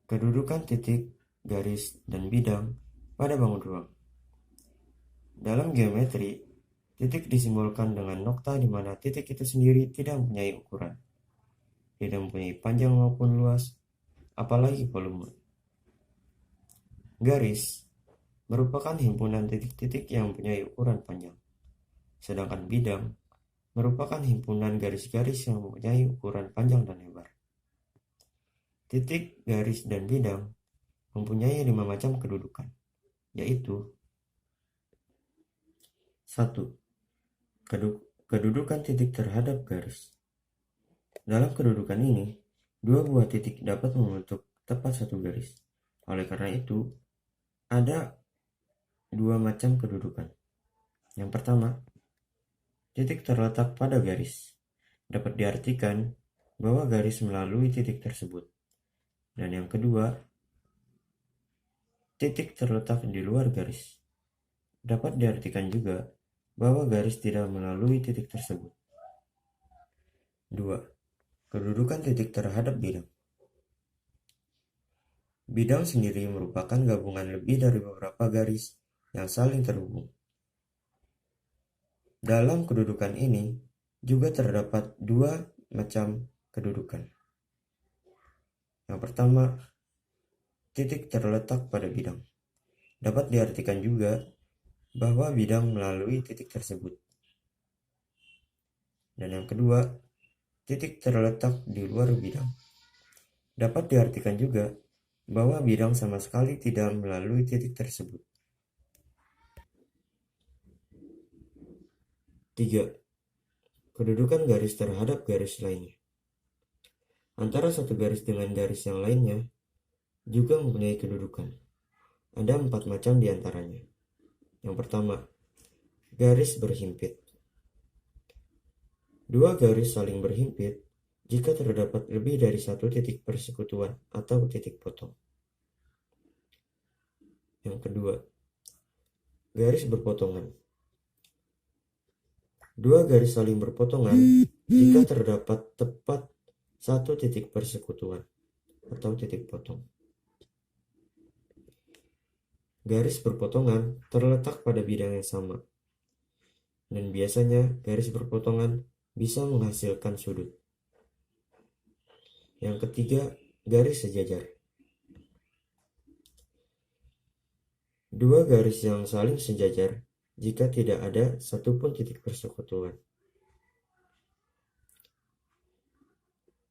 Kedudukan titik, garis, dan bidang pada bangun ruang. Dalam geometri, titik disimbolkan dengan nokta di mana titik itu sendiri tidak mempunyai ukuran, tidak mempunyai panjang maupun luas, apalagi volume. Garis merupakan himpunan titik-titik yang mempunyai ukuran panjang, sedangkan bidang merupakan himpunan garis-garis yang mempunyai ukuran panjang dan lebar. Titik, garis, dan bidang mempunyai 5 macam kedudukan, yaitu 1. Kedudukan titik terhadap garis. Dalam kedudukan ini, dua buah titik dapat membentuk tepat satu garis. Oleh karena itu, ada dua macam kedudukan. Yang pertama, titik terletak pada garis. Dapat diartikan bahwa garis melalui titik tersebut. Dan yang kedua, titik terletak di luar garis. Dapat diartikan juga bahwa garis tidak melalui titik tersebut. 2. Kedudukan titik terhadap bidang. Bidang sendiri merupakan gabungan lebih dari beberapa garis yang saling terhubung. Dalam kedudukan ini juga terdapat dua macam kedudukan. Yang pertama, titik terletak pada bidang. Dapat diartikan juga bahwa bidang melalui titik tersebut. Dan yang kedua, titik terletak di luar bidang. Dapat diartikan juga bahwa bidang sama sekali tidak melalui titik tersebut. 3. Kedudukan garis terhadap garis lainnya. Antara satu garis dengan garis yang lainnya juga mempunyai kedudukan. Ada 4 macam diantaranya. Yang pertama, garis berhimpit. Dua garis saling berhimpit jika terdapat lebih dari satu titik persekutuan atau titik potong. Yang kedua, garis berpotongan. Dua garis saling berpotongan jika terdapat tepat satu titik persekutuan atau titik potong. Garis berpotongan terletak pada bidang yang sama, dan biasanya garis berpotongan bisa menghasilkan sudut. Yang ketiga, garis sejajar. Dua garis yang saling sejajar jika tidak ada satupun titik persekutuan.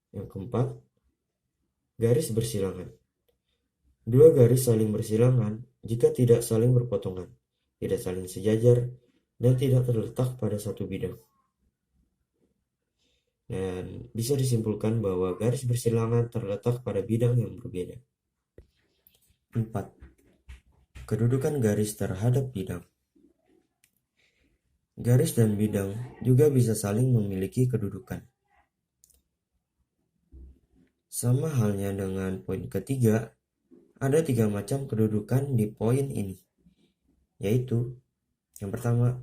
Yang keempat, garis bersilangan. Dua garis saling bersilangan jika tidak saling berpotongan, tidak saling sejajar, dan tidak terletak pada satu bidang. Dan bisa disimpulkan bahwa garis bersilangan terletak pada bidang yang berbeda. 4. Kedudukan garis terhadap bidang. Garis dan bidang juga bisa saling memiliki kedudukan. Sama halnya dengan poin ketiga, ada 3 macam kedudukan di poin ini, yaitu yang pertama,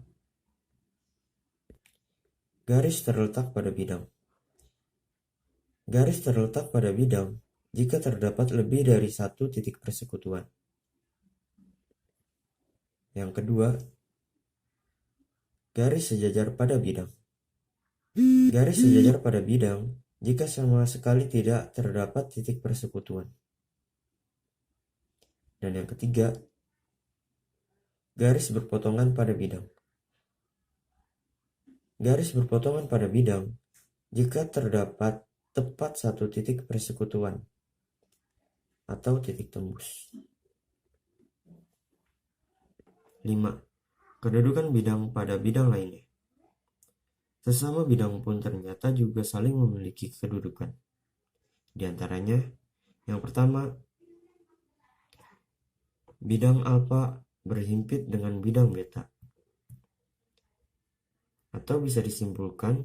garis terletak pada bidang. Garis terletak pada bidang jika terdapat lebih dari satu titik persekutuan. Yang kedua, garis sejajar pada bidang. Garis sejajar pada bidang jika sama sekali tidak terdapat titik persekutuan. Dan yang ketiga, garis berpotongan pada bidang. Garis berpotongan pada bidang jika terdapat tepat satu titik persekutuan atau titik tembus. 5. Kedudukan bidang pada bidang lainnya. Sesama bidang pun ternyata juga saling memiliki kedudukan. Di antaranya, yang pertama, bidang alfa berhimpit dengan bidang beta. Atau bisa disimpulkan,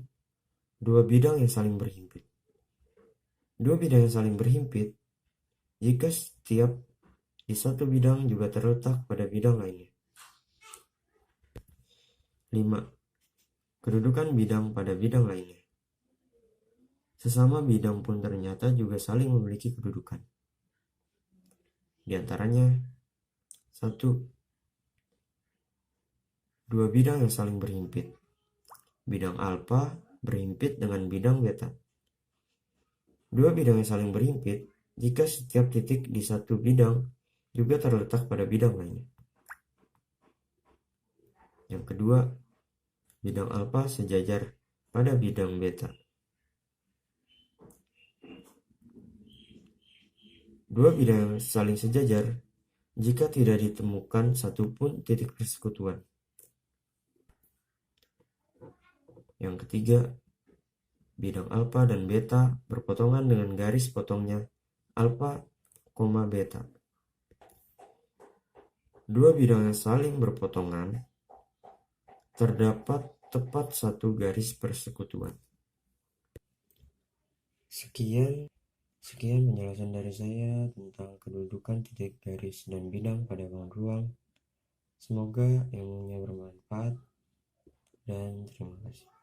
dua bidang yang saling berhimpit. Dua bidang yang saling berhimpit jika setiap di satu bidang juga terletak pada bidang lainnya. 5. Kedudukan bidang pada bidang lainnya. Sesama bidang pun ternyata juga saling memiliki kedudukan. Di antaranya, 1. Dua bidang yang saling berhimpit. Bidang alfa berhimpit dengan bidang beta. Dua bidang yang saling berhimpit jika setiap titik di satu bidang juga terletak pada bidang lainnya. Yang kedua, bidang alfa sejajar pada bidang beta. Dua bidang yang saling sejajar jika tidak ditemukan satupun titik persekutuan. Yang ketiga, bidang alfa dan beta berpotongan dengan garis potongnya alfa, beta. Dua bidang yang saling berpotongan terdapat tepat satu garis persekutuan. Sekian penjelasan dari saya tentang kedudukan titik garis dan bidang pada bangun ruang. Semoga ilmunya bermanfaat dan terima kasih.